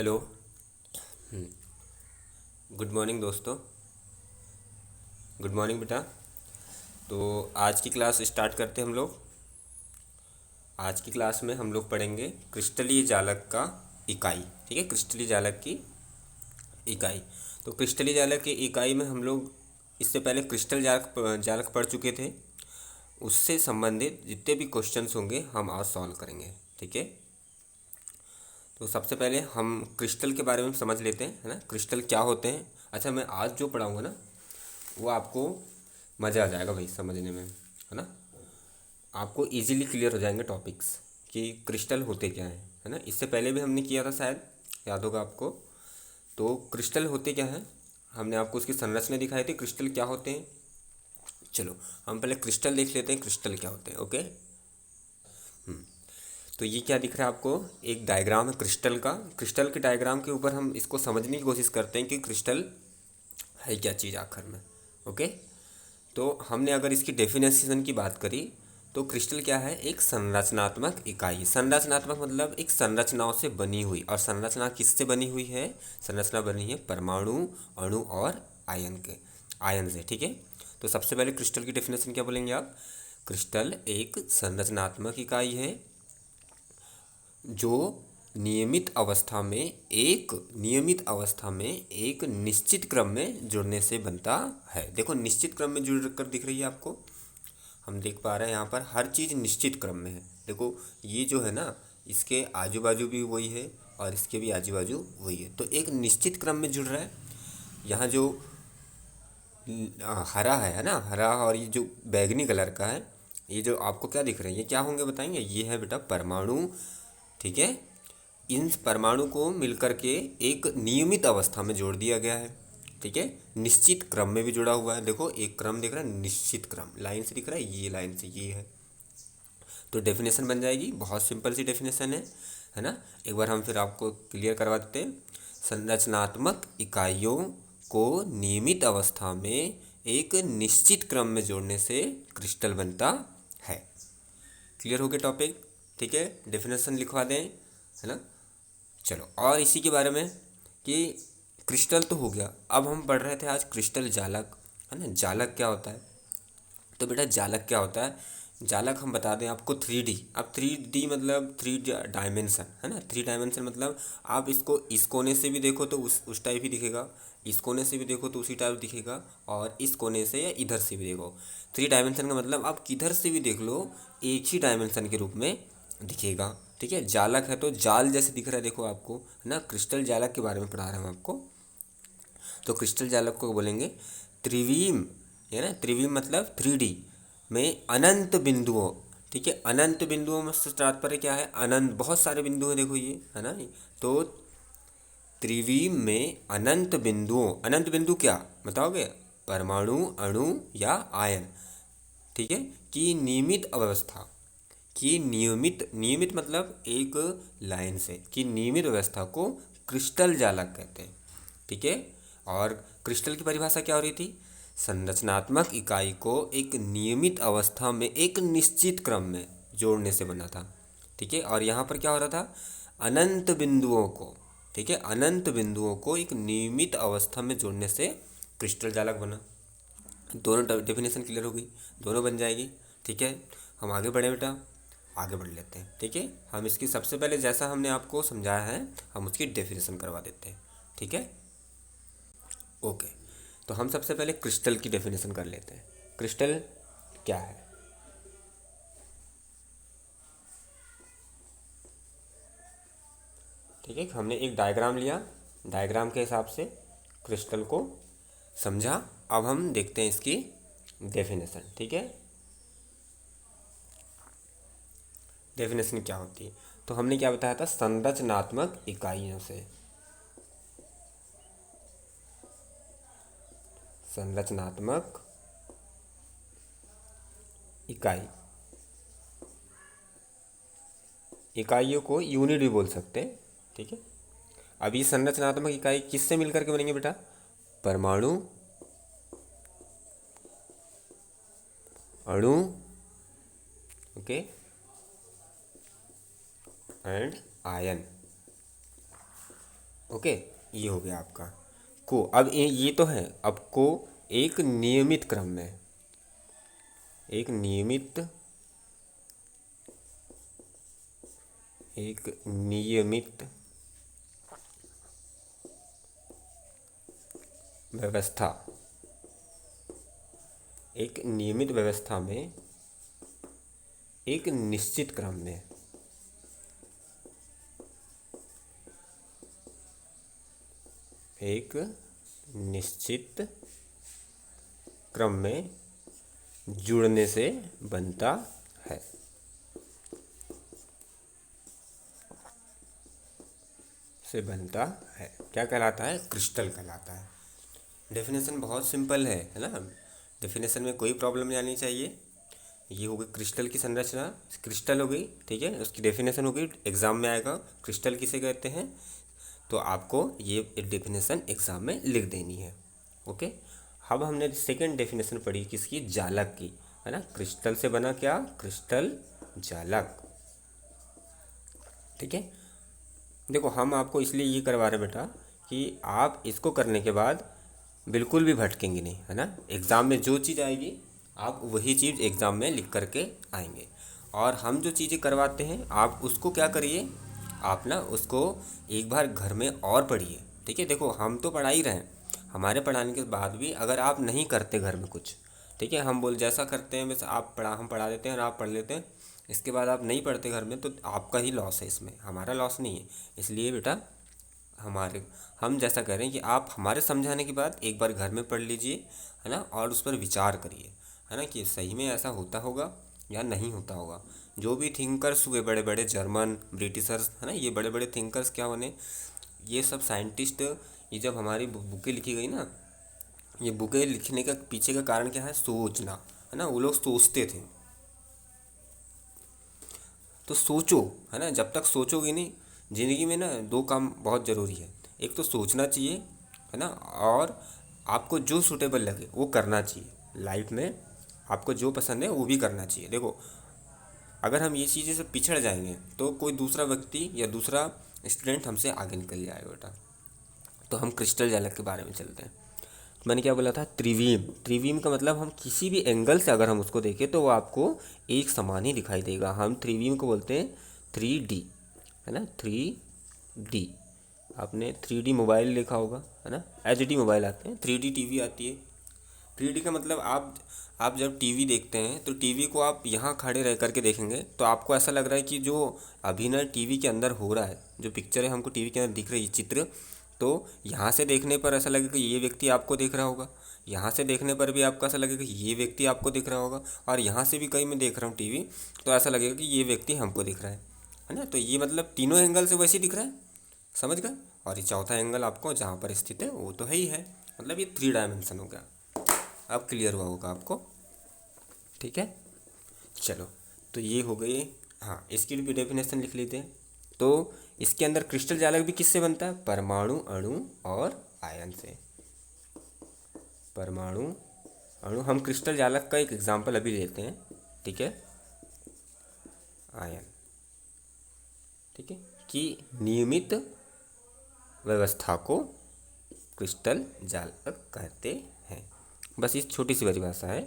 Hello. Good morning दोस्तों। Good morning बेटा। तो आज की क्लास स्टार्ट करते हैं हम लोग। आज की क्लास में हम लोग पढ़ेंगे क्रिस्टलीय जालक का इकाई। ठीक है, क्रिस्टलीय जालक की इकाई। तो क्रिस्टलीय जालक की इकाई में हम लोग इससे पहले क्रिस्टल जालक जालक पढ़ चुके थे। उससे संबंधित जितने भी क्वेश्चंस होंगे हम आज सॉल्व करेंगे। ठीक है, तो सबसे पहले हम क्रिस्टल के बारे में समझ लेते हैं, है ना। क्रिस्टल क्या होते हैं। अच्छा, मैं आज जो पढ़ाऊँगा ना वो आपको मज़ा आ जाएगा भाई समझने में, है ना। आपको इजीली क्लियर हो जाएंगे टॉपिक्स कि क्रिस्टल होते क्या हैं, है ना। इससे पहले भी हमने किया था, शायद याद होगा आपको। तो क्रिस्टल होते क्या हैं, हमने आपको उसकी संरचना दिखाई थी, क्रिस्टल क्या होते हैं। चलो हम पहले क्रिस्टल देख लेते हैं, क्रिस्टल क्या होते हैं। ओके, तो ये क्या दिख रहा है आपको, एक डायग्राम है क्रिस्टल का। क्रिस्टल के डायग्राम के ऊपर हम इसको समझने की कोशिश करते हैं कि क्रिस्टल है क्या चीज़ आखिर में। ओके, तो हमने अगर इसकी डेफिनेशन की बात करी तो क्रिस्टल क्या है, एक संरचनात्मक इकाई। संरचनात्मक मतलब एक संरचनाओं से बनी हुई, और संरचना किससे बनी हुई है, संरचना बनी है परमाणु, अणु और आयन से। ठीक है, तो सबसे पहले क्रिस्टल की डेफिनेशन क्या बोलेंगे आप। क्रिस्टल एक संरचनात्मक इकाई है जो नियमित अवस्था में एक निश्चित क्रम में जुड़ने से बनता है। देखो निश्चित क्रम में जुड़ कर दिख रही है आपको, हम देख पा रहे हैं यहाँ पर हर चीज़ निश्चित क्रम में है। देखो ये जो है ना, इसके आजू बाजू भी वही है और इसके भी आजू बाजू वही है, तो एक निश्चित क्रम में जुड़ रहा है। यहाँ जो हरा है ना, हरा, और ये जो बैगनी कलर का है, ये जो आपको क्या दिख रहे हैं, ये क्या होंगे बताएंगे। ये है बेटा परमाणु। ठीक है, इन परमाणु को मिलकर के एक नियमित अवस्था में जोड़ दिया गया है। ठीक है, निश्चित क्रम में भी जुड़ा हुआ है। देखो एक क्रम दिख रहा है, निश्चित क्रम लाइन से दिख रहा है, ये लाइन से ये है। तो डेफिनेशन बन जाएगी, बहुत सिंपल सी डेफिनेशन है ना। एक बार हम फिर आपको क्लियर करवा देते हैं। संरचनात्मक इकाइयों को नियमित अवस्था में एक निश्चित क्रम में जोड़ने से क्रिस्टल बनता है। क्लियर हो गया टॉपिक। ठीक है, डेफिनेशन लिखवा दें, है ना। चलो, और इसी के बारे में कि क्रिस्टल तो हो गया, अब हम पढ़ रहे थे आज क्रिस्टल जालक, है ना। जालक क्या होता है, तो बेटा जालक क्या होता है। जालक हम बता दें आपको 3D। अब 3D मतलब 3 डायमेंशन, है ना। 3 डायमेंशन मतलब आप इसको इस कोने से भी देखो तो उस टाइप ही दिखेगा, इस कोने से भी देखो तो उसी टाइप दिखेगा, और इस कोने से या इधर से भी देखो। 3 डायमेंशन का मतलब आप किधर से भी देख लो एक ही डायमेंशन के रूप में दिखेगा। ठीक है, जालक है तो जाल जैसे दिख रहा है, देखो आपको, है ना। क्रिस्टल जालक के बारे में पढ़ा रहे हैं हम आपको। तो क्रिस्टल जालक को बोलेंगे त्रिविम, है ना। त्रिविम मतलब 3D में अनंत बिंदुओं। ठीक है, अनंत बिंदुओं में से तात्पर्य क्या है, अनंत बहुत सारे बिंदु हैं, देखो ये, है ना। तो त्रिविम में अनंत बिंदुओं, अनंत बिंदु क्या बताओगे, परमाणु, अणु या आयन। ठीक है, की नियमित अवस्था, कि नियमित, नियमित मतलब एक लाइन से, कि नियमित अवस्था को क्रिस्टल जालक कहते हैं। ठीक है, और क्रिस्टल की परिभाषा क्या हो रही थी, संरचनात्मक इकाई को एक नियमित अवस्था में एक निश्चित क्रम में जोड़ने से बना था। ठीक है, और यहाँ पर क्या हो रहा था, अनंत बिंदुओं को, ठीक है, अनंत बिंदुओं को एक नियमित अवस्था में जोड़ने से क्रिस्टल जालक बना। दोनों डेफिनेशन क्लियर हो गई, दोनों बन जाएगी। ठीक है, हम आगे बढ़े बेटा, आगे बढ़ लेते हैं। ठीक है, हम इसकी सबसे पहले जैसा हमने आपको समझाया है हम उसकी डेफिनेशन करवा देते हैं। ठीक है, ओके। तो हम सबसे पहले क्रिस्टल की डेफिनेशन कर लेते हैं। क्रिस्टल क्या है। ठीक है, हमने एक डायग्राम लिया, डायग्राम के हिसाब से क्रिस्टल को समझा। अब हम देखते हैं इसकी डेफिनेशन। ठीक है, डेफिनेशन क्या होती है, तो हमने क्या बताया था, संरचनात्मक इकाइयों से, संरचनात्मक इकाई, इकाइयों को यूनिट भी बोल सकते हैं। ठीक है, अब ये संरचनात्मक इकाई किससे मिलकर के बनेंगे बेटा, परमाणु, अणु, ओके, एंड आयन। ओके, ये हो गया आपका को। अब ये तो है, अब को एक नियमित क्रम में, एक नियमित, एक नियमित व्यवस्था, एक नियमित व्यवस्था में, एक निश्चित क्रम में, एक निश्चित क्रम में जुड़ने से बनता है। से बनता है क्या कहलाता है? क्रिस्टल कहलाता है। डेफिनेशन बहुत सिंपल है ना? डेफिनेशन में कोई प्रॉब्लम नहीं आनी चाहिए। ये हो गई क्रिस्टल की संरचना, क्रिस्टल हो गई, ठीक है। उसकी डेफिनेशन हो गई, एग्जाम में आएगा क्रिस्टल किसे कहते हैं, तो आपको ये डेफिनेशन एग्जाम में लिख देनी है। ओके, अब हमने सेकंड डेफिनेशन पढ़ी किसकी? जालक की, है ना। क्रिस्टल से बना क्या? क्रिस्टल जालक, ठीक है। देखो हम आपको इसलिए ये करवा रहे हैं बेटा कि आप इसको करने के बाद बिल्कुल भी भटकेंगे नहीं, है ना। एग्ज़ाम में जो चीज़ आएगी आप वही चीज़ एग्ज़ाम में लिख करके आएंगे। और हम जो चीज़ें करवाते हैं आप उसको क्या करिए, आप ना उसको एक बार घर में और पढ़िए, ठीक है। देखो हम तो पढ़ा ही रहे हैं, हमारे पढ़ाने के बाद भी अगर आप नहीं करते घर में कुछ, ठीक है, हम बोल जैसा करते हैं वैसे आप हम पढ़ा देते हैं और आप पढ़ लेते हैं, इसके बाद आप नहीं पढ़ते घर में तो आपका ही लॉस है, इसमें हमारा लॉस नहीं है। इसलिए बेटा हम जैसा कह रहे हैं कि आप हमारे समझाने के बाद एक बार घर में पढ़ लीजिए, है ना, और उस पर विचार करिए, है ना, कि सही में ऐसा होता होगा या नहीं होता होगा। जो भी थिंकर्स हुए बड़े बड़े, जर्मन, ब्रिटिशर्स, है ना, ये बड़े बड़े थिंकर्स क्या बने, ये सब साइंटिस्ट, ये जब हमारी बुकें लिखी गई ना, ये बुकें लिखने का पीछे का कारण क्या है? सोचना, है ना। वो लोग सोचते थे, तो सोचो, है ना। जब तक सोचोगे नहीं, ज़िंदगी में ना दो काम बहुत ज़रूरी है, एक तो सोचना चाहिए, है ना, और आपको जो सूटेबल लगे वो करना चाहिए लाइफ में। आपको जो पसंद है वो भी करना चाहिए। देखो अगर हम ये चीज़ें से पिछड़ जाएंगे तो कोई दूसरा व्यक्ति या दूसरा स्टूडेंट हमसे आगे निकल जाएगा बेटा। तो हम क्रिस्टल जालक के बारे में चलते हैं। मैंने क्या बोला था? त्रिवीम। त्रिवीम का मतलब हम किसी भी एंगल से अगर हम उसको देखें तो वो आपको एक समान ही दिखाई देगा। हम त्रिवीम को बोलते हैं 3D, है ना, 3D। आपने 3D मोबाइल देखा होगा, है ना, HD मोबाइल आते हैं, 3D टीवी आती है। 3D का मतलब आप जब टीवी देखते हैं तो टीवी को आप यहाँ खड़े रह करके देखेंगे तो आपको ऐसा लग रहा है कि जो अभिनय टीवी के अंदर हो रहा है, जो पिक्चर है हमको टीवी के अंदर दिख रही है, चित्र, तो यहाँ से देखने पर ऐसा लगेगा कि ये व्यक्ति आपको देख रहा होगा, यहाँ से देखने पर भी आपको ऐसा लगेगा कि ये व्यक्ति आपको दिख रहा होगा, और यहाँ से भी कहीं मैं देख रहा हूँ टीवी तो ऐसा लगेगा कि ये व्यक्ति हमको दिख रहा है ना। तो ये मतलब तीनों एंगल से वैसे ही दिख रहा है, समझ गए। और ये चौथा एंगल आपको जहाँ पर स्थित है वो तो है ही है, मतलब ये 3 डायमेंशन हो गया। अब क्लियर हुआ होगा आपको, ठीक है। चलो, तो ये हो गई, हाँ, इसकी भी डेफिनेशन लिख लेते हैं। तो इसके अंदर क्रिस्टल जालक भी किससे बनता है? परमाणु, अणु और आयन से। परमाणु, अणु, हम क्रिस्टल जालक का एक एग्जांपल अभी लेते हैं, ठीक है। आयन, ठीक है, कि नियमित व्यवस्था को क्रिस्टल जालक कहते हैं। बस इस छोटी सी परिभाषा है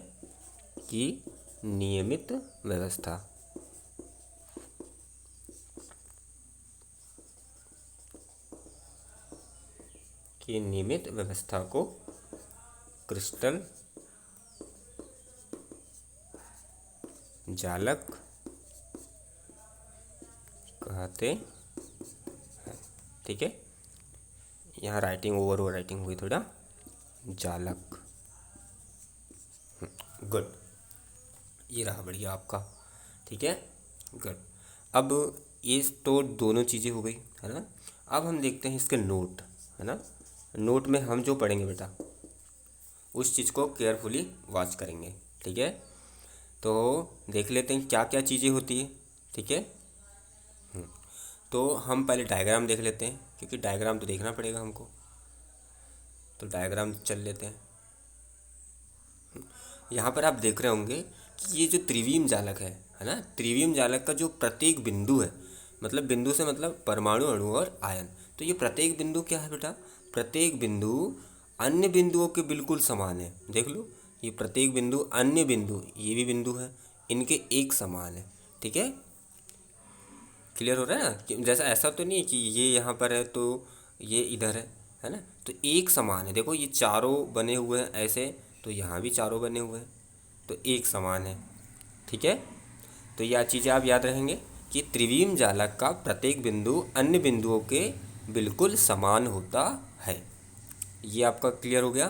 कि नियमित व्यवस्था, कि नियमित व्यवस्था को क्रिस्टल जालक कहते हैं, ठीक है। यहाँ राइटिंग ओवर राइटिंग हुई थोड़ा, जालक, गुड, ये रहा बढ़िया आपका, ठीक है, गुड। अब ये तो दोनों चीज़ें हो गई, है ना। अब हम देखते हैं इसके नोट, है ना। नोट में हम जो पढ़ेंगे बेटा उस चीज़ को केयरफुली वॉच करेंगे, ठीक है। तो देख लेते हैं क्या क्या चीज़ें होती है, ठीक है। तो हम पहले डायग्राम देख लेते हैं, क्योंकि डायग्राम तो देखना पड़ेगा हमको। तो डायग्राम चल लेते हैं। यहाँ पर आप देख रहे होंगे कि ये जो त्रिविम जालक है ना, त्रिविम जालक का जो प्रत्येक बिंदु है, मतलब बिंदु से मतलब परमाणु, अणु और आयन, तो ये प्रत्येक बिंदु क्या है बेटा, प्रत्येक बिंदु अन्य बिंदुओं के बिल्कुल समान है। देख लो, ये प्रत्येक बिंदु अन्य बिंदु, ये भी बिंदु है, इनके एक समान है। ठीक है, क्लियर हो रहा है ना, कि जैसा ऐसा तो नहीं है कि ये यहाँ पर है तो ये इधर है ना, तो एक समान है। देखो ये चारों बने हुए हैं ऐसे, तो यहाँ भी चारों बने हुए हैं, तो एक समान है। ठीक है, तो यह चीज़ें आप याद रहेंगे कि त्रिविम जालक का प्रत्येक बिंदु अन्य बिंदुओं के बिल्कुल समान होता है। ये आपका क्लियर हो गया।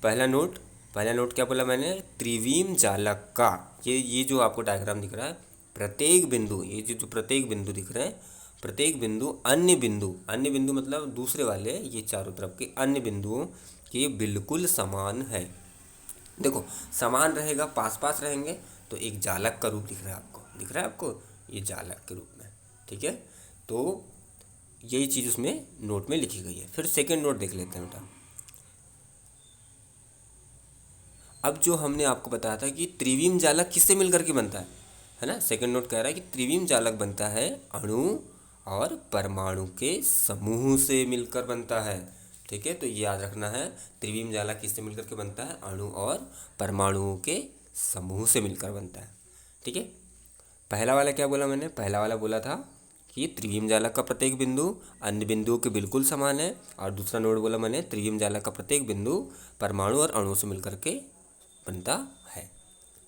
पहला नोट, पहला नोट क्या बोला मैंने, त्रिविम जालक का, ये जो आपको डायग्राम दिख रहा है, प्रत्येक बिंदु, ये जो प्रत्येक बिंदु दिख रहे हैं, प्रत्येक बिंदु अन्य बिंदु, अन्य बिंदु मतलब दूसरे वाले, ये चारों तरफ के अन्य बिंदुओं के बिल्कुल समान है। देखो समान रहेगा, पास पास रहेंगे, तो एक जालक का रूप दिख रहा है आपको, दिख रहा है आपको, ये जालक के रूप में। ठीक है, तो यही चीज़ उसमें नोट में लिखी गई है। फिर सेकंड नोट देख लेते हैं बेटा। अब जो हमने आपको बताया था कि त्रिविम जालक किससे मिलकर के बनता है ना, सेकंड नोट कह रहा है कि त्रिविम जालक बनता है अणु और परमाणु के समूह से मिलकर बनता है। ठीक है, तो ये याद रखना है, त्रिविम जालक किससे मिलकर के बनता है, अणु और परमाणुओं के समूह से मिलकर बनता है। ठीक है, पहला वाला क्या बोला मैंने, पहला वाला बोला था कि त्रिविम जालक का प्रत्येक बिंदु अन्य बिंदुओं के बिल्कुल समान है, और दूसरा नोट बोला मैंने, त्रिविम जालक का प्रत्येक बिंदु परमाणु और अणुओं से मिलकर के बनता है।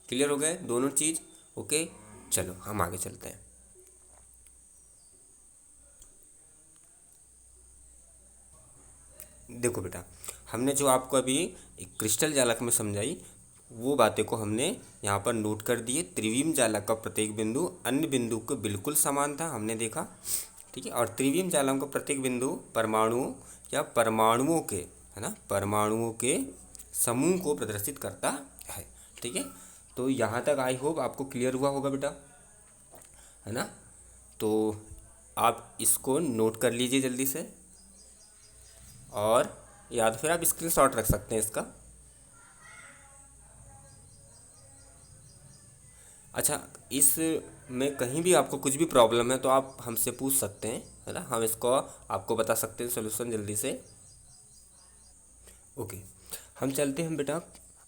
क्लियर हो गए दोनों चीज़, ओके। चलो हम आगे चलते हैं। देखो बेटा, हमने जो आपको अभी एक क्रिस्टल जालक में समझाई, वो बातें को हमने यहाँ पर नोट कर दिए। त्रिविम जालक का प्रत्येक बिंदु अन्य बिंदु को बिल्कुल समान था, हमने देखा। ठीक है, और त्रिविम जालक का प्रत्येक बिंदु परमाणुओं या परमाणुओं के, है ना, परमाणुओं के समूह को प्रदर्शित करता है। ठीक है, तो यहाँ तक आई होप आपको क्लियर हुआ होगा बेटा, है ना। तो आप इसको नोट कर लीजिए जल्दी से, और या तो फिर आप स्क्रीनशॉट रख सकते हैं इसका। अच्छा, इस में कहीं भी आपको कुछ भी प्रॉब्लम है तो आप हमसे पूछ सकते हैं, है ना, हम इसको आपको बता सकते हैं सोल्यूशन जल्दी से। ओके, हम चलते हैं बेटा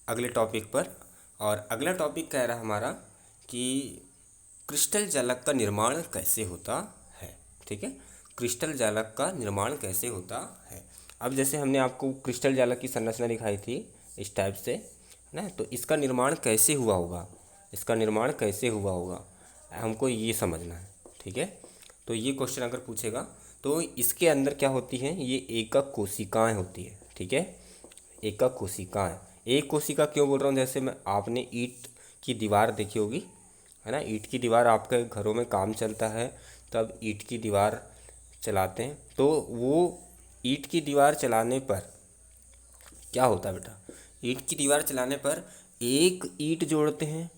अगले टॉपिक पर, और अगला टॉपिक कह रहा है हमारा कि क्रिस्टल जालक का निर्माण कैसे होता है। ठीक है, क्रिस्टल जालक का निर्माण कैसे होता है। अब जैसे हमने आपको क्रिस्टल जालक की संरचना दिखाई थी इस टाइप से, है ना, तो इसका निर्माण कैसे हुआ होगा, इसका निर्माण कैसे हुआ होगा हमको ये समझना है। ठीक है, तो ये क्वेश्चन अगर पूछेगा तो इसके अंदर क्या होती हैं, ये एकक कोशिकाएं होती है। ठीक है, एकक कोशिकाएं, एक कोशिका क्यों बोल रहा हूँ, जैसे मैं, आपने ईंट की दीवार देखी होगी, है ना, ईंट की दीवार, आपके घरों में काम चलता है तब ईंट की दीवार चलाते हैं, तो वो ईंट की दीवार चलाने पर क्या होता है बेटा, ईंट की दीवार चलाने पर एक ईंट जोड़ते हैं,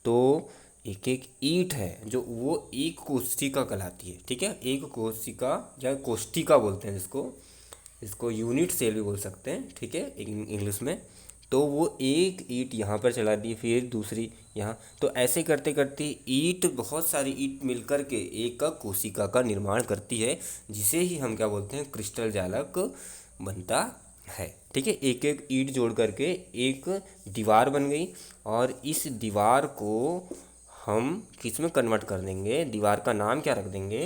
तो एक एक ईंट है जो वो एक कोशिका कहलाती है। ठीक है, एक कोशिका या कोष्ठिका बोलते हैं जिसको, इसको यूनिट सेल भी बोल सकते हैं। ठीक है, इंग्लिश में, तो वो एक ईंट यहाँ पर चला दी, फिर दूसरी यहाँ, तो ऐसे करते करते ईंट, बहुत सारी ईंट मिलकर के एक कोशिका का निर्माण करती है, जिसे ही हम क्या बोलते हैं, क्रिस्टल जालक बनता है। ठीक है, एक एक ईंट जोड़ करके एक दीवार बन गई, और इस दीवार को हम किस में कन्वर्ट कर देंगे, दीवार का नाम क्या रख देंगे,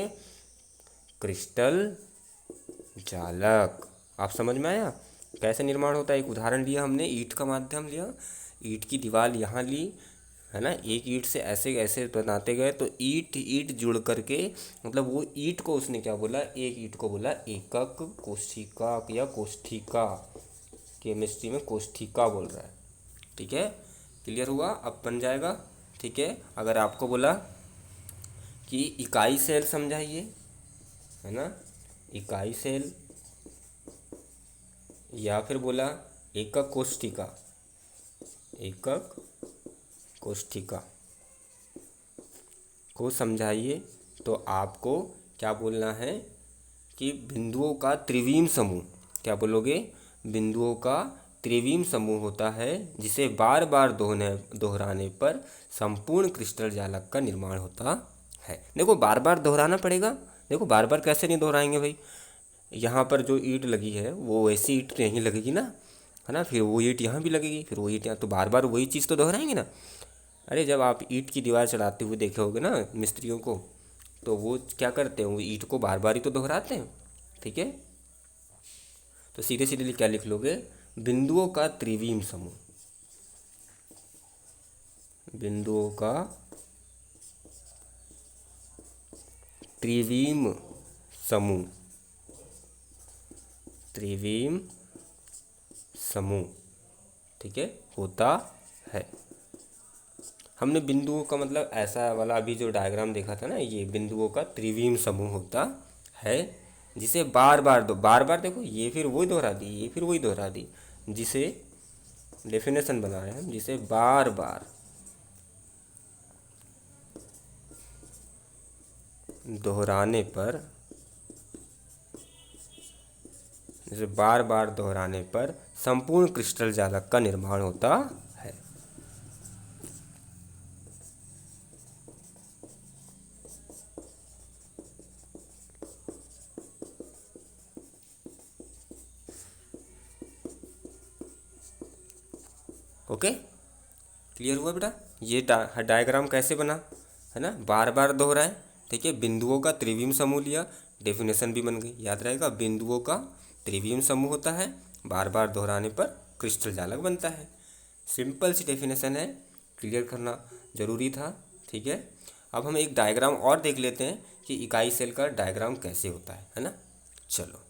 क्रिस्टल जालक। आप समझ में आया कैसे निर्माण होता है। एक उदाहरण लिया हमने, ईंट का माध्यम लिया, ईंट की दीवार यहाँ ली, है ना, एक ईंट से ऐसे ऐसे बनाते गए, तो ईंट ईंट जुड़ करके, मतलब वो ईंट को उसने क्या बोला, एक ईंट को बोला एकक कोशिका या कोष्ठिका, केमिस्ट्री में कोष्ठिका बोल रहा है। ठीक है, क्लियर हुआ, अब बन जाएगा। ठीक है, अगर आपको बोला कि इकाई सेल समझाइए, है ना, इकाई सेल, या फिर बोला एकक कोष्ठिका, एकक कोष्ठिका को समझाइए, तो आपको क्या बोलना है कि बिंदुओं का त्रिविम समूह, क्या बोलोगे, बिंदुओं का त्रिविम समूह होता है, जिसे बार बार दोहराने पर संपूर्ण क्रिस्टल जालक का निर्माण होता है। देखो बार बार दोहराना पड़ेगा, देखो बार बार कैसे नहीं दोहराएंगे भाई, यहाँ पर जो ईंट लगी है वो वैसी ईंट यहीं लगेगी ना, है ना, फिर वो ईंट यहाँ भी लगेगी, फिर वो ईंट यहाँ, तो बार बार वही चीज़ तो दोहराएंगे ना। अरे जब आप ईंट की दीवार चढ़ाते हुए देखे होगे ना मिस्त्रियों को, तो वो क्या करते हैं, वो ईंट को बार बार ही तो दोहराते हैं। ठीक है, तो सीधे सीधे क्या लिख लोगे, बिंदुओं का त्रिविम समूह, बिंदुओं का त्रिविम समूह, त्रिविम समूह, ठीक है, होता है। हमने बिंदुओं का मतलब ऐसा वाला अभी जो डायग्राम देखा था ना, ये बिंदुओं का त्रिविम समूह होता है, जिसे बार बार दो, बार बार देखो, ये फिर वही दोहरा दी, ये फिर वही दोहरा दी, जिसे डेफिनेशन बना रहे हैं हम, जिसे बार बार दोहराने पर, जैसे बार बार दोहराने पर संपूर्ण क्रिस्टल जालक का निर्माण होता है। ओके, क्लियर हुआ बेटा। ये डायग्राम कैसे बना, है ना, बार बार दोहराए, ठीक है, बिंदुओं का त्रिविम समूह लिया, डेफिनेशन भी बन गई, याद रहेगा, बिंदुओं का त्रिविम समूह होता है, बार बार दोहराने पर क्रिस्टल जालक बनता है। सिंपल सी डेफिनेशन है, क्लियर करना जरूरी था। ठीक है, अब हम एक डायग्राम और देख लेते हैं कि इकाई सेल का डायग्राम कैसे होता है ना। चलो,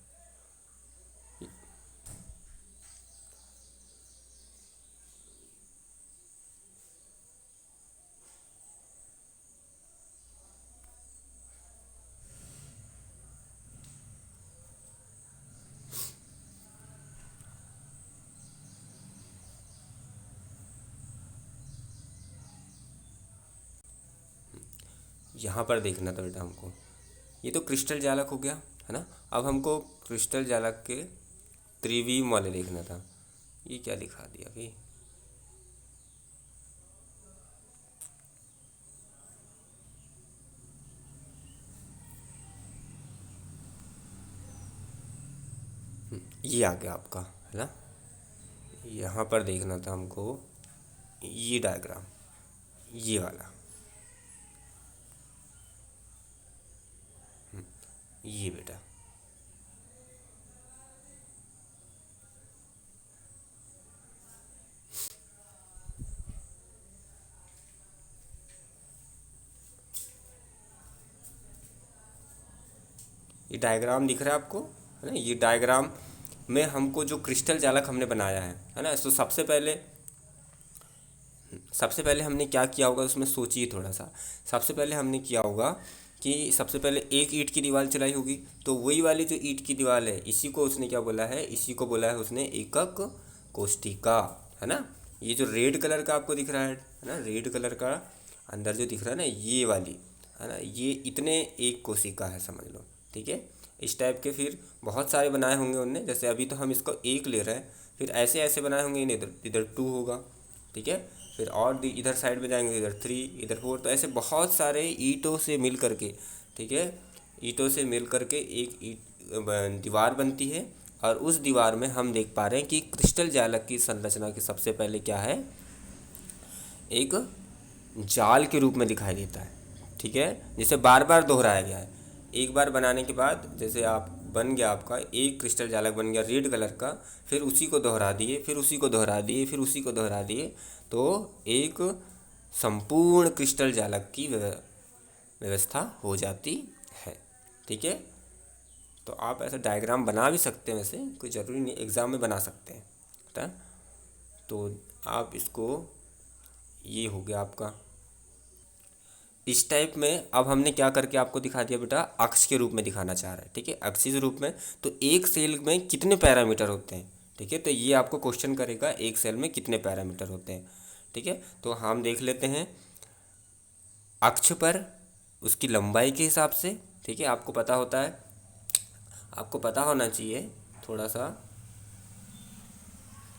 यहाँ पर देखना था बेटा हमको, ये तो क्रिस्टल जालक हो गया, है ना। अब हमको क्रिस्टल जालक के त्रिविम वाले देखना था। ये क्या दिखा दिया अभी, ये आ गया आपका, है ना। यहाँ पर देखना था हमको, ये डायग्राम, ये वाला, ये बेटा, ये डायग्राम दिख रहा है आपको, है ना। ये डायग्राम में हमको जो क्रिस्टल जालक हमने बनाया है ना, तो सबसे पहले हमने क्या किया होगा उसमें सोचिए थोड़ा सा। सबसे पहले हमने किया होगा कि सबसे पहले एक ईंट की दीवार चलाई होगी, तो वही वाली जो ईंट की दीवार है, इसी को उसने क्या बोला है, इसी को बोला है उसने एकक कोष्टिका, है ना। ये जो रेड कलर का आपको दिख रहा है ना, रेड कलर का अंदर जो दिख रहा है ना, ये वाली, है ना, ये इतने एक कोशिका है समझ लो। ठीक है, इस टाइप के फिर बहुत सारे बनाए होंगे उनने, जैसे अभी तो हम इसको एक ले रहे हैं, फिर ऐसे ऐसे बनाए होंगे, इधर इधर टू होगा, ठीक है, फिर और इधर साइड में जाएंगे, इधर थ्री, इधर फोर, तो ऐसे बहुत सारे ईंटों से मिल करके, ठीक है, ईंटों से मिल करके एक दीवार बनती है। और उस दीवार में हम देख पा रहे हैं कि क्रिस्टल जालक की संरचना के सबसे पहले क्या है, एक जाल के रूप में दिखाई देता है। ठीक है, जिसे बार बार दोहराया गया है। एक बार बनाने के बाद जैसे आप बन गया, आपका एक क्रिस्टल जालक बन गया रेड कलर का, फिर उसी को दोहरा दिए, फिर उसी को दोहरा दिए, फिर उसी को दोहरा दिए, तो एक संपूर्ण क्रिस्टल जालक की व्यवस्था हो जाती है। ठीक है, तो आप ऐसा डायग्राम बना भी सकते हैं, वैसे कोई ज़रूरी नहीं, एग्ज़ाम में बना सकते हैं, है। तो आप इसको, ये हो गया आपका इस टाइप में। अब हमने क्या करके आपको दिखा दिया बेटा, अक्ष के रूप में दिखाना चाह रहा है, ठीक है, अक्षीय रूप में। तो एक सेल में कितने पैरामीटर होते हैं, ठीक है, तो ये आपको क्वेश्चन करेगा एक सेल में कितने पैरामीटर होते हैं। ठीक है, तो हम देख लेते हैं अक्ष पर उसकी लंबाई के हिसाब से। ठीक है, आपको पता होता है, आपको पता होना चाहिए थोड़ा सा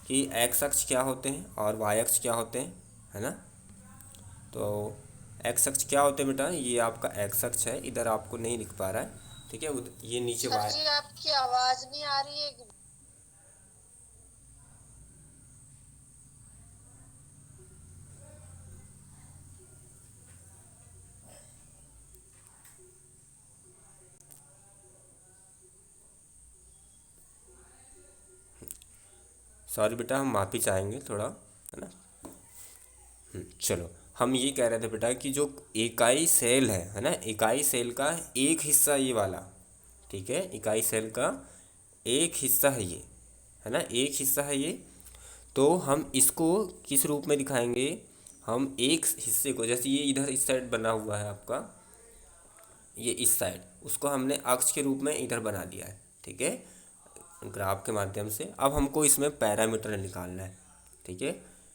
कि एक्स अक्ष क्या होते हैं और वाई अक्ष क्या होते हैं, है ना। तो एक्स अक्ष क्या होते हैं बेटा, ये आपका एक्स अक्ष है, इधर आपको नहीं दिख पा रहा है, ठीक है। ये नीचे सर वाई। जी आपकी आवाज नहीं आ रही है। सॉरी बेटा, हम माफ़ी चाहेंगे थोड़ा, है ना। चलो, हम ये कह रहे थे बेटा कि जो इकाई सेल है ना, इकाई सेल का एक हिस्सा ये वाला, ठीक है, इकाई सेल का एक हिस्सा है ये, है ना, एक हिस्सा है ये। तो हम इसको किस रूप में दिखाएंगे? हम एक हिस्से को, जैसे ये इधर इस साइड बना हुआ है आपका, ये इस साइड, उसको हमने अक्ष के रूप में इधर बना दिया है, ठीक है, ग्राफ के माध्यम से। अब हमको इसमें पैरामीटर निकालना है, ठीक है,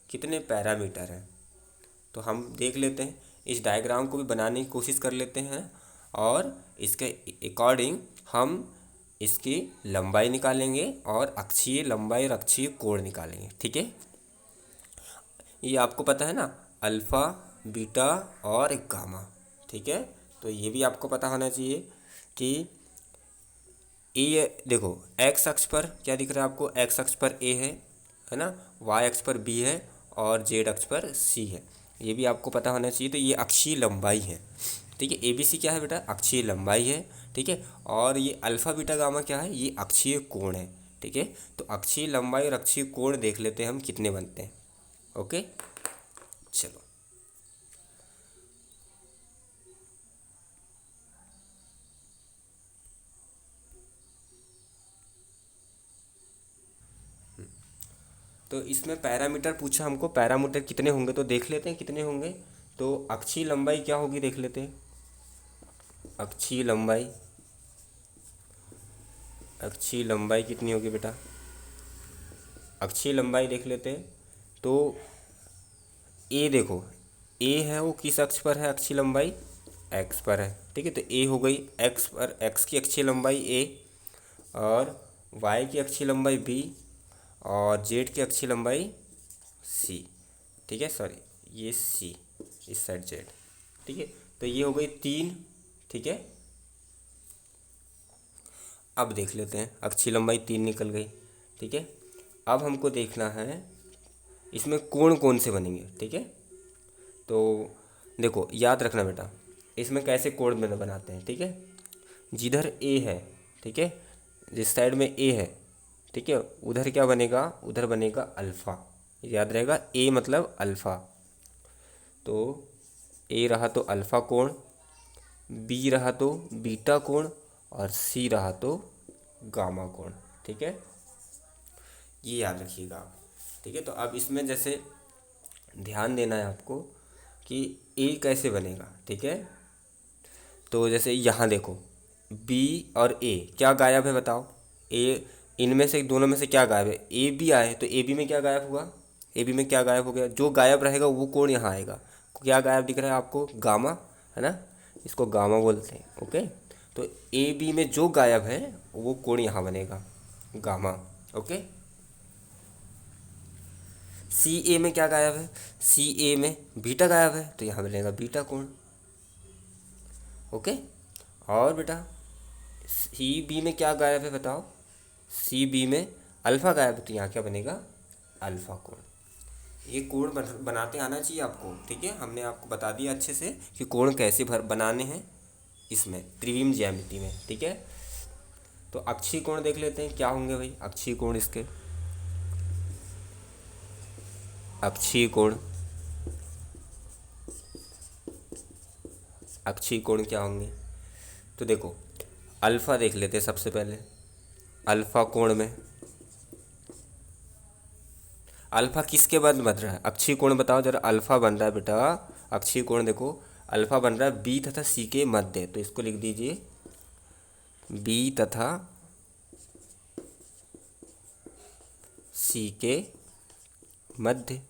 कितने पैरामीटर हैं। तो हम देख लेते हैं, इस डायग्राम को भी बनाने की कोशिश कर लेते हैं, और इसके अकॉर्डिंग हम इसकी लंबाई निकालेंगे और अक्षीय लंबाई और अक्षीय कोण निकालेंगे, ठीक है। ये आपको पता है ना, अल्फ़ा, बीटा और गामा, ठीक है। तो ये भी आपको पता होना चाहिए कि ये देखो, एक्स अक्ष पर क्या दिख रहा है आपको? एक्स अक्ष पर ए है ना, वाई अक्ष पर बी है, और जेड अक्ष पर सी है। ये भी आपको पता होना चाहिए। तो ये अक्षीय लंबाई है, ठीक है। ए बी सी क्या है बेटा? अक्षीय लंबाई है, ठीक है। और ये अल्फ़ा बीटा गामा क्या है? ये अक्षीय कोण है, ठीक है। तो अक्षीय लंबाई और अक्षीय कोण देख लेते हैं हम कितने बनते हैं। ओके, चलो। तो इसमें पैरामीटर पूछा हमको, पैरामीटर कितने होंगे तो देख लेते हैं कितने होंगे। तो अक्षीय लंबाई क्या होगी देख लेते हैं। अक्षीय लंबाई, अक्षीय लंबाई कितनी होगी बेटा? अक्षीय लंबाई देख लेते हैं। तो ए देखो, ए है वो किस अक्ष पर है? अक्षीय लंबाई एक्स पर है, ठीक है। तो ए हो गई एक्स पर, एक्स की अक्षीय लंबाई ए, और वाई की अक्षीय लंबाई बी, और जेड की अक्षीय लंबाई सी, ठीक है, सॉरी ये सी, इस साइड जेड, ठीक है। तो ये हो गई तीन, ठीक है। अब देख लेते हैं, अक्षीय लंबाई तीन निकल गई, ठीक है। अब हमको देखना है इसमें कोण कौन से बनेंगे, ठीक है। तो देखो, याद रखना बेटा, इसमें कैसे कोण बनाते हैं, ठीक है। जिधर ए है, ठीक है, जिस साइड में ए है, ठीक है, उधर क्या बनेगा? उधर बनेगा अल्फ़ा, याद रहेगा, ए मतलब अल्फ़ा। तो ए रहा तो अल्फ़ा कोण, बी रहा तो बीटा कोण, और सी रहा तो गामा कोण, ठीक है। ये याद रखिएगा आप, ठीक है। तो अब इसमें जैसे ध्यान देना है आपको कि ए कैसे बनेगा, ठीक है। तो जैसे यहाँ देखो, बी और ए क्या गायब है बताओ? ए, इनमें से दोनों में से क्या गायब है? ए बी आए तो ए बी में क्या गायब हुआ? ए बी में क्या गायब हो गया? जो गायब रहेगा वो कोण यहाँ आएगा। क्या गायब दिख रहा है आपको? गामा, है ना, इसको गामा बोलते हैं, ओके। तो ए बी में जो गायब है वो कोण यहाँ बनेगा, गामा, ओके। सी ए में क्या गायब है? सी ए में बीटा गायब है, तो यहाँ बनेगा बीटा कोण, ओके। और बेटा सी बी में क्या गायब है बताओ? सी बी में अल्फ़ा गायब है, तो यहाँ क्या बनेगा? अल्फ़ा कोण। ये कोण बनाते आना चाहिए आपको, ठीक है। हमने आपको बता दिया अच्छे से कि कोण कैसे बनाने हैं इसमें त्रिविम ज्यामिति में, ठीक है। तो अक्षीय कोण देख लेते हैं क्या होंगे भाई अक्षीय कोण इसके। अक्षीय कोण, अक्षीय कोण क्या होंगे? तो देखो, अल्फ़ा देख लेते हैं सबसे पहले। अल्फ़ा कोण में अल्फ़ा किसके बाद बन रहा है? अक्षीय कोण बताओ जरा। अल्फ़ा बन रहा है बेटा, अक्षीय कोण देखो, अल्फ़ा बन रहा है बी तथा सी के मध्य। तो इसको लिख दीजिए बी तथा सी के मध्य,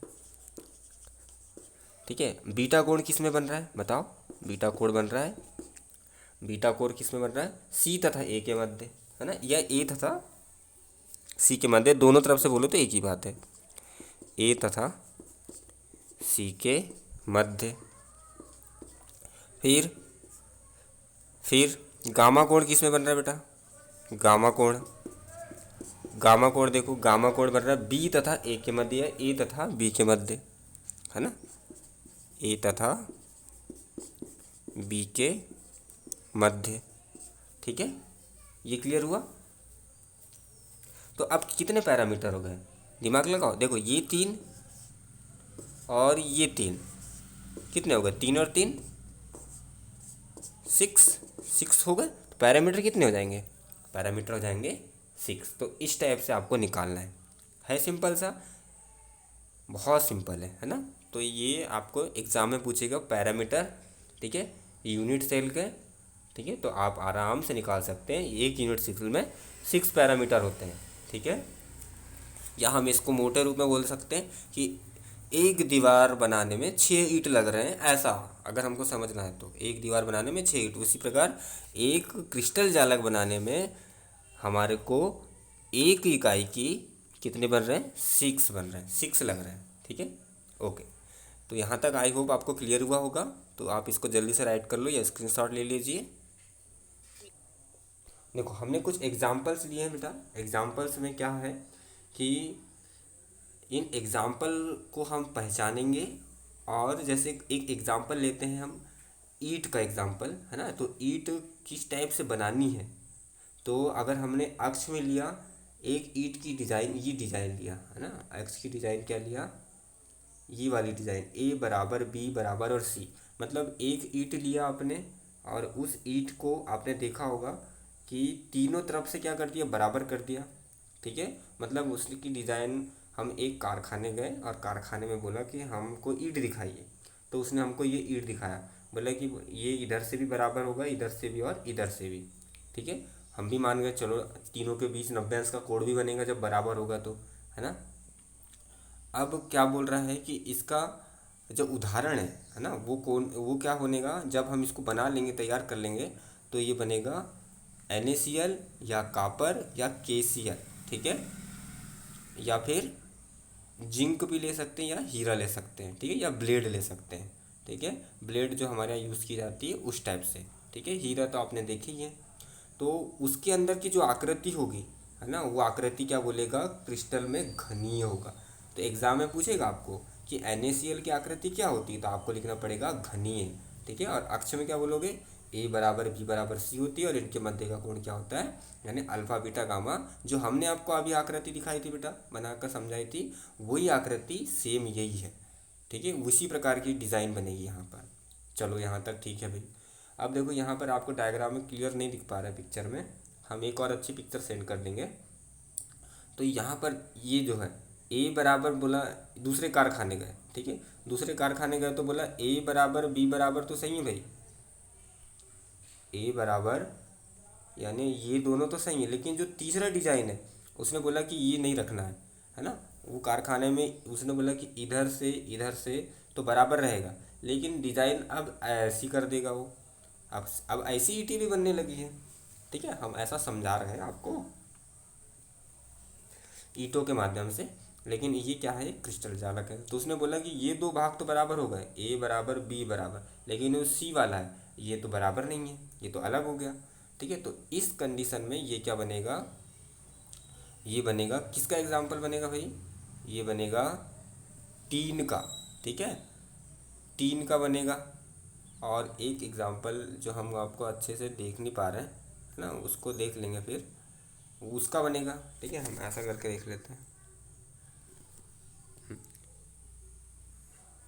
ठीक है। बीटा कोण किस में बन रहा है बताओ? बीटा कोण बन रहा है, बीटा कोण किस में बन रहा है? सी तथा ए के मध्य, है ना, या ए तथा सी के मध्य, दोनों तरफ से बोलो तो एक ही बात है। ए तथा सी के मध्य। फिर गामा कोण किस में बन रहा है बेटा? गामा कोण, गामा कोण देखो, गामा कोण बन रहा है बी तथा ए के मध्य या ए तथा बी के मध्य, है ना, ए तथा बी के मध्य। ठीक है, ये क्लियर हुआ? तो अब कितने पैरामीटर हो गए, दिमाग लगाओ। देखो ये 3 और ये 3 कितने हो गए? 3 और 3 6 हो गए। तो पैरामीटर कितने हो जाएंगे? पैरामीटर हो जाएंगे 6। तो इस टाइप से आपको निकालना है सिंपल सा, बहुत सिंपल है ना। तो ये आपको एग्ज़ाम में पूछेगा पैरामीटर, ठीक है, यूनिट सेल के, ठीक है। तो आप आराम से निकाल सकते हैं, एक यूनिट सेल में 6 पैरामीटर होते हैं, ठीक है। या हम इसको मोटे रूप में बोल सकते हैं कि एक दीवार बनाने में 6 ईंट लग रहे हैं, ऐसा अगर हमको समझना है तो एक दीवार बनाने में 6 ईंट। उसी प्रकार एक क्रिस्टल जालक बनाने में हमारे को एक इकाई की कितने बन रहे हैं? 6 बन रहे हैं, 6 लग रहे हैं, ठीक है। ओके, तो यहाँ तक आई होप आपको क्लियर हुआ होगा। तो आप इसको जल्दी से राइट कर लो या स्क्रीनशॉट ले लीजिए। देखो हमने कुछ एग्जाम्पल्स लिए हैं बेटा। एग्जाम्पल्स में क्या है कि इन एग्जाम्पल को हम पहचानेंगे, और जैसे एक एग्जाम्पल लेते हैं हम ईंट का एग्जाम्पल, है ना। तो ईंट किस टाइप से बनानी है, तो अगर हमने अक्ष में लिया एक ईंट की डिज़ाइन, ये डिज़ाइन लिया है ना, अक्ष की डिज़ाइन क्या लिया, ये वाली डिज़ाइन ए बराबर बी बराबर और सी, मतलब एक ईंट लिया आपने और उस ईंट को आपने देखा होगा कि तीनों तरफ से क्या कर दिया, बराबर कर दिया, ठीक है। मतलब उसकी डिज़ाइन, हम एक कारखाने गए और कारखाने में बोला कि हमको ईंट दिखाइए, तो उसने हमको ये ईंट दिखाया, बोला कि ये इधर से भी बराबर होगा, इधर से भी और इधर से भी, ठीक है। हम भी मान गए, चलो तीनों के बीच 90 अंश का कोण भी बनेगा जब बराबर होगा तो, है ना। अब क्या बोल रहा है कि इसका जो उदाहरण है ना, वो क्या होनेगा, जब हम इसको बना लेंगे, तैयार कर लेंगे, तो ये बनेगा NaCl या कापर या KCl, ठीक है, या फिर जिंक भी ले सकते हैं या हीरा ले सकते हैं, ठीक है, या ब्लेड ले सकते हैं, ठीक है। ब्लेड जो हमारे यहाँ यूज़ की जाती है उस टाइप से, ठीक है। हीरा तो आपने देखी ही है। तो उसके अंदर की जो आकृति होगी, है ना, वो आकृति क्या बोलेगा, क्रिस्टल में घनीय होगा। तो एग्ज़ाम में पूछेगा आपको कि NaCl की आकृति क्या होती है, तो आपको लिखना पड़ेगा घनीय, ठीक है। और अक्ष में क्या बोलोगे, ए बराबर बी बराबर सी होती है, और इनके मध्य का कोण क्या होता है, यानी अल्फा बीटा गामा। जो हमने आपको अभी आकृति दिखाई थी बेटा, बनाकर समझाई थी, वही आकृति सेम यही है, ठीक है। उसी प्रकार की डिज़ाइन बनेगी यहाँ पर। चलो यहाँ तक ठीक है भाई। अब देखो यहाँ पर आपको डायग्राम में क्लियर नहीं दिख पा रहा है पिक्चर में, हम एक और अच्छी पिक्चर सेंड कर देंगे। तो यहाँ पर ये जो है ए बराबर बोला, दूसरे कारखाने गए, ठीक है, दूसरे कारखाने गए तो बोला ए बराबर बी बराबर, तो सही है भाई, ए बराबर यानी ये दोनों तो सही है, लेकिन जो तीसरा डिजाइन है उसने बोला कि ये नहीं रखना है ना। वो कारखाने में उसने बोला कि इधर से तो बराबर रहेगा, लेकिन डिज़ाइन अब ऐसी कर देगा वो। अब ऐसी ईंटें भी बनने लगी है, ठीक है। हम ऐसा समझा रहे हैं आपको ईंटों के माध्यम से, लेकिन ये क्या है, क्रिस्टल जालक है। तो उसने बोला कि ये दो भाग तो बराबर हो गए, ए बराबर बी बराबर, लेकिन वो सी वाला है, ये तो बराबर नहीं है, ये तो अलग हो गया, ठीक है। तो इस कंडीशन में ये क्या बनेगा, ये बनेगा किसका एग्जाम्पल बनेगा भाई, ये बनेगा टीन का, ठीक है, टीन का बनेगा। और एक एग्जाम्पल जो हम आपको अच्छे से देख नहीं पा रहे हैं, है ना, उसको देख लेंगे फिर, उसका बनेगा, ठीक है। हम ऐसा करके देख लेते हैं,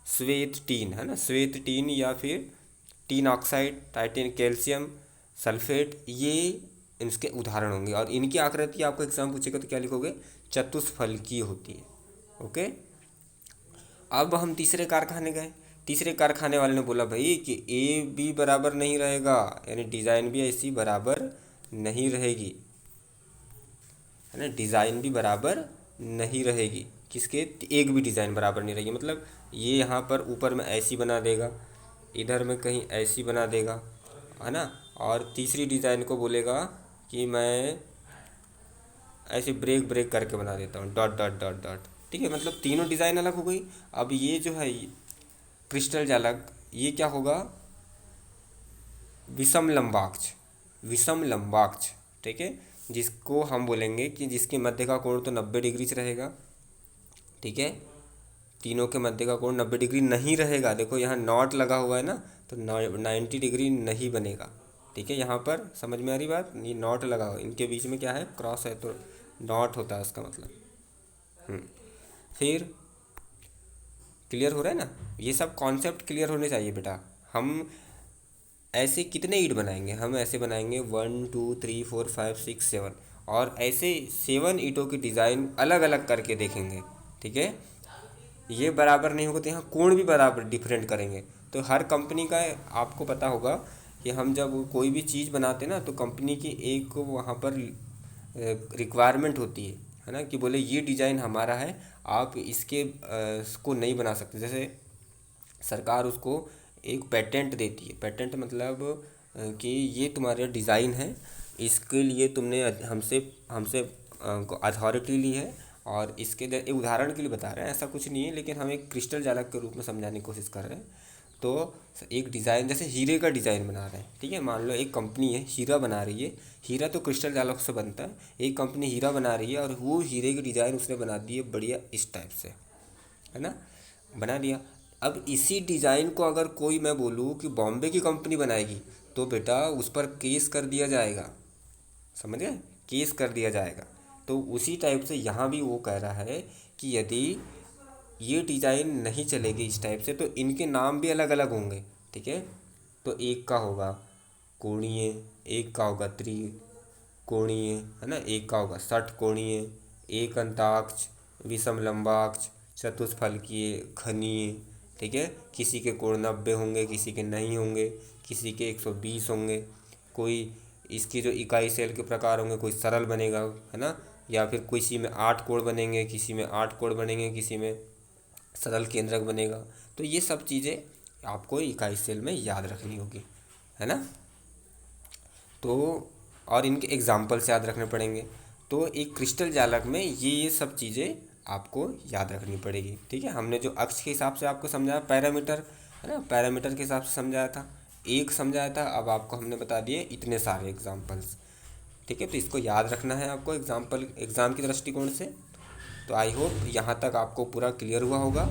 श्वेत टीन, है ना, श्वेत टीन या फिर tin oxide, Titan, calcium sulphate, ये इनके उदाहरण होंगे। और इनकी आकृति आपको एग्जाम पूछेगा तो क्या लिखोगे, चतुष्फलकीय होती है, ओके। अब हम तीसरे कारखाने गए, तीसरे कारखाने वाले ने बोला भाई कि ए बी बराबर नहीं रहेगा, यानी डिज़ाइन भी ऐसी बराबर नहीं रहेगी, है ना, डिज़ाइन भी बराबर नहीं रहेगी, किसके, एक भी डिज़ाइन बराबर नहीं रहेगी। मतलब ये यहाँ पर ऊपर में ऐसी बना देगा, इधर में कहीं ऐसी बना देगा, है ना, और तीसरी डिज़ाइन को बोलेगा कि मैं ऐसे ब्रेक ब्रेक करके बना देता हूँ, डॉट डॉट डॉट डॉट, ठीक है। मतलब तीनों डिज़ाइन अलग हो गई। अब ये जो है क्रिस्टल जालक, ये क्या होगा, विषम लंबाक्ष, विषम लंबाक्ष, ठीक है, जिसको हम बोलेंगे कि जिसके मध्य का कोण तो 90 डिग्री से रहेगा, ठीक है। तीनों के मध्य का कोण 90 डिग्री नहीं रहेगा, देखो यहाँ नॉट लगा हुआ है ना, तो 90 डिग्री नहीं बनेगा, ठीक है। यहाँ पर समझ में आ रही बात, ये नॉट लगा हुआ, इनके बीच में क्या है, क्रॉस है, तो नॉट होता है उसका मतलब। फिर क्लियर हो रहा है ना, ये सब कॉन्सेप्ट क्लियर होने चाहिए बेटा। हम ऐसे कितने ईंट बनाएंगे, हम ऐसे बनाएंगे 1 2 3 4 5 6 7, और ऐसे 7 ईंटों की डिज़ाइन अलग अलग करके देखेंगे, ठीक है। ये बराबर नहीं होगा तो यहाँ कोण भी बराबर डिफरेंट करेंगे। तो हर कंपनी का आपको पता होगा कि हम जब कोई भी चीज़ बनाते हैं ना, तो कंपनी की एक वहाँ पर रिक्वायरमेंट होती है ना, कि बोले ये डिज़ाइन हमारा है, आप इसके को नहीं बना सकते। जैसे सरकार उसको एक पेटेंट देती है, पेटेंट मतलब कि ये तुम्हारा डिज़ाइन है, इसके लिए तुमने हमसे हमसे अथॉरिटी ली है, और इसके एक उदाहरण के लिए बता रहे हैं, ऐसा कुछ नहीं है, लेकिन हम एक क्रिस्टल जालक के रूप में समझाने की कोशिश कर रहे हैं। तो एक डिज़ाइन, जैसे हीरे का डिज़ाइन बना रहे हैं, ठीक है, मान लो एक कंपनी है हीरा बना रही है, हीरा तो क्रिस्टल जालक से बनता है, एक कंपनी हीरा बना रही है और वो हीरे की डिज़ाइन उसने बना दी है बढ़िया इस टाइप से, है ना, बना दिया। अब इसी डिज़ाइन को अगर कोई मैं बोलूँ कि बॉम्बे की कंपनी बनाएगी, तो बेटा उस पर केस कर दिया जाएगा, समझ गए, केस कर दिया जाएगा। तो उसी टाइप से यहाँ भी वो कह रहा है कि यदि ये डिज़ाइन नहीं चलेगी इस टाइप से, तो इनके नाम भी अलग अलग होंगे, ठीक है। तो एक का होगा कोणीय, एक का होगा त्रिकोणीय, है ना, एक का होगा षटकोणीय, एक अंताक्ष, विषम लंबाक्ष, चतुष्फलकीय, घनीय, ठीक है। किसी के कोण 90 होंगे, किसी के नहीं होंगे, किसी के 120 होंगे। कोई इसकी जो इकाई सेल के प्रकार होंगे, कोई सरल बनेगा, है ना, या फिर किसी में 8 कोण बनेंगे, किसी में 8 कोण बनेंगे, किसी में सरल केंद्रक बनेगा। तो ये सब चीज़ें आपको इकाई सेल में याद रखनी होगी, है ना। तो और इनके एग्जाम्पल्स याद रखने पड़ेंगे। तो एक क्रिस्टल जालक में ये सब चीज़ें आपको याद रखनी पड़ेगी, ठीक है। हमने जो अक्ष के हिसाब से आपको समझाया, पैरामीटर, है ना, पैरामीटर के हिसाब से समझाया था, एक समझाया था, अब आपको हमने बता दिए इतने सारे एग्जाम्पल्स, ठीक है। तो इसको याद रखना है आपको एग्जाम्पल, एग्ज़ाम की दृष्टिकोण से। तो आई होप यहाँ तक आपको पूरा क्लियर हुआ होगा।